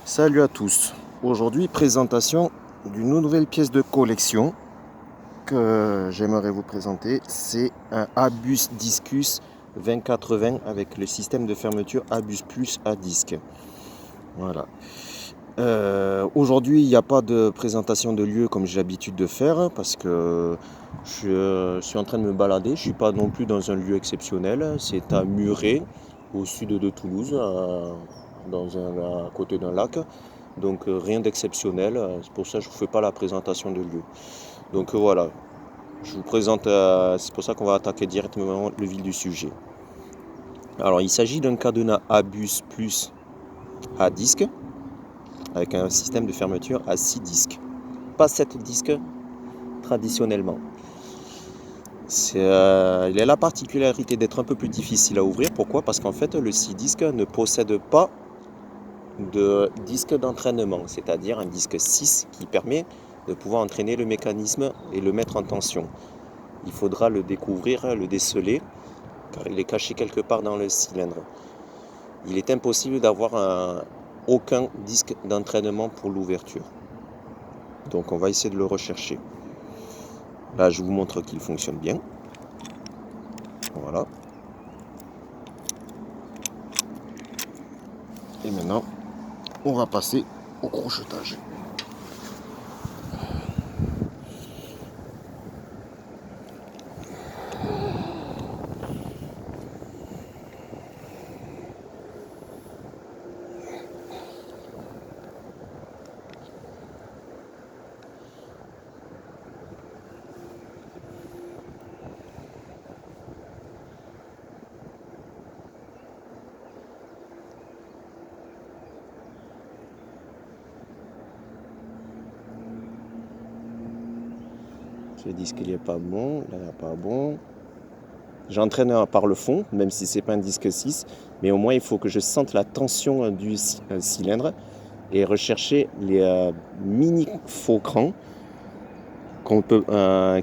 Salut à tous. Aujourd'hui, présentation d'une nouvelle pièce de collection que j'aimerais vous présenter. C'est un Abus Discus 2080 avec le système de fermeture Abus Plus à disque. Voilà. Aujourd'hui, il n'y a pas de présentation de lieu comme j'ai l'habitude de faire parce que je suis en train de me balader. Je ne suis pas non plus dans un lieu exceptionnel. C'est à Muret, au sud de Toulouse, à côté d'un lac. Donc rien d'exceptionnel. C'est pour ça que je ne vous fais pas la présentation de lieu. Donc voilà, je vous présente. C'est pour ça qu'on va attaquer directement le vif du sujet. Alors il s'agit d'un cadenas Abus Plus à disque, avec un système de fermeture à 6 disques. Pas 7 disques traditionnellement. Il a la particularité d'être un peu plus difficile à ouvrir. Pourquoi? Parce qu'en fait, le 6 disques ne possède pas de disque d'entraînement, c'est-à-dire un disque 6 qui permet de pouvoir entraîner le mécanisme et le mettre en tension. Il faudra le découvrir, le déceler, car il est caché quelque part dans le cylindre. Il est impossible d'avoir aucun disque d'entraînement pour l'ouverture. Donc on va essayer de le rechercher. Là, je vous montre qu'il fonctionne bien. Voilà. Et maintenant, on va passer au crochetage. Ce disque il n'est pas bon, là il n'est pas bon. J'entraîne par le fond, même si c'est pas un disque 6, mais au moins il faut que je sente la tension du cylindre et rechercher les mini faux crans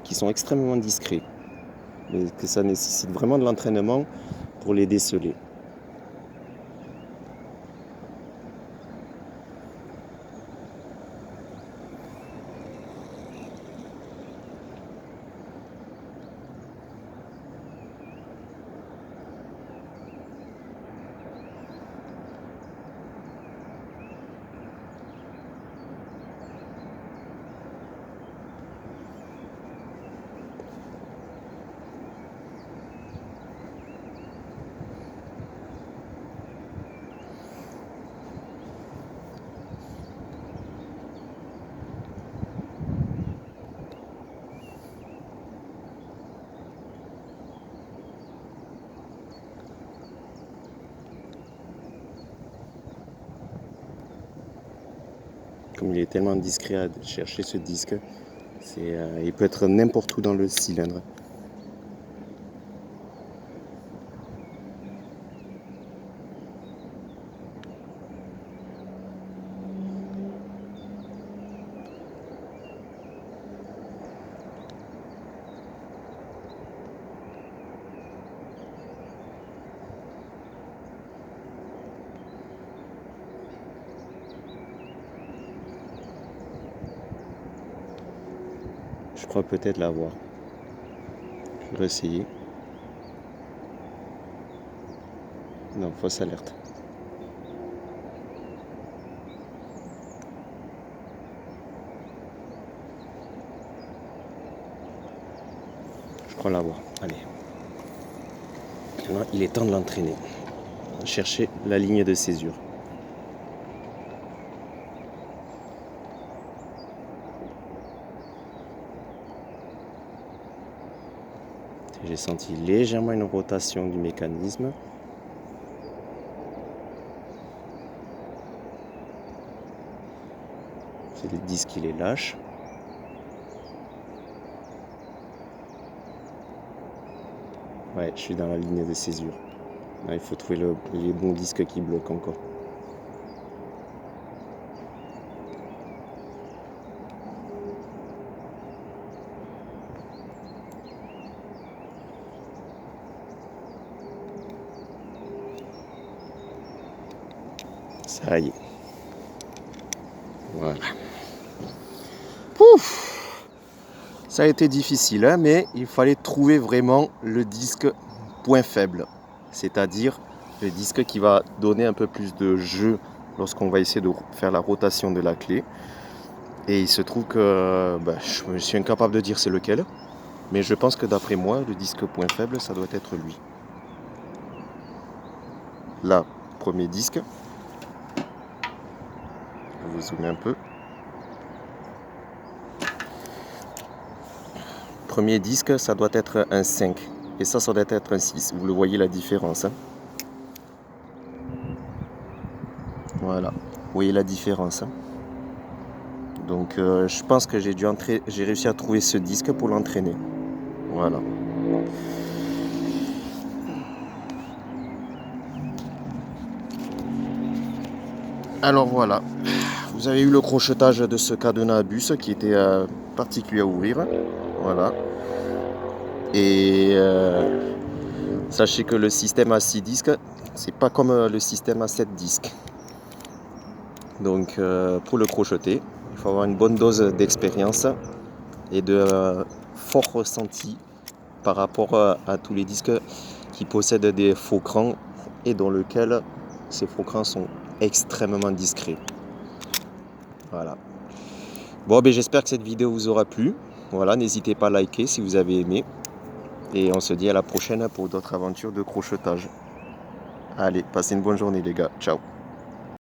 qui sont extrêmement discrets. Mais que ça nécessite vraiment de l'entraînement pour les déceler. Comme il est tellement discret à chercher ce disque, il peut être n'importe où dans le cylindre. Je crois peut-être l'avoir. Je vais essayer. Non, fausse alerte. Je crois l'avoir. Allez. Maintenant, il est temps de l'entraîner. Chercher la ligne de césure. J'ai senti légèrement une rotation du mécanisme. C'est le disque qui les lâche. Ouais, je suis dans la ligne de césure. Là, il faut trouver les bons disques qui bloquent encore. Ça y est. Voilà. Pouf, ça a été difficile, hein, mais il fallait trouver vraiment le disque point faible. C'est-à-dire le disque qui va donner un peu plus de jeu lorsqu'on va essayer de faire la rotation de la clé. Et il se trouve que je suis incapable de dire c'est lequel. Mais je pense que d'après moi, le disque point faible, ça doit être lui. Là, premier disque. Je vais vous zoomer un peu. Premier disque, ça doit être un 5. Et ça doit être un 6. Vous le voyez la différence. Hein. Voilà. Vous voyez la différence. Hein. Donc je pense que j'ai réussi à trouver ce disque pour l'entraîner. Voilà. Alors voilà. Vous avez eu le crochetage de ce cadenas à bus qui était particulier à ouvrir. Voilà. Et sachez que le système à 6 disques, c'est pas comme le système à 7 disques. Donc pour le crocheter, il faut avoir une bonne dose d'expérience et de fort ressenti par rapport à tous les disques qui possèdent des faux crans et dans lesquels ces faux crans sont extrêmement discrets. Voilà. Bon, j'espère que cette vidéo vous aura plu. Voilà, n'hésitez pas à liker si vous avez aimé. Et on se dit à la prochaine pour d'autres aventures de crochetage. Allez, passez une bonne journée les gars. Ciao.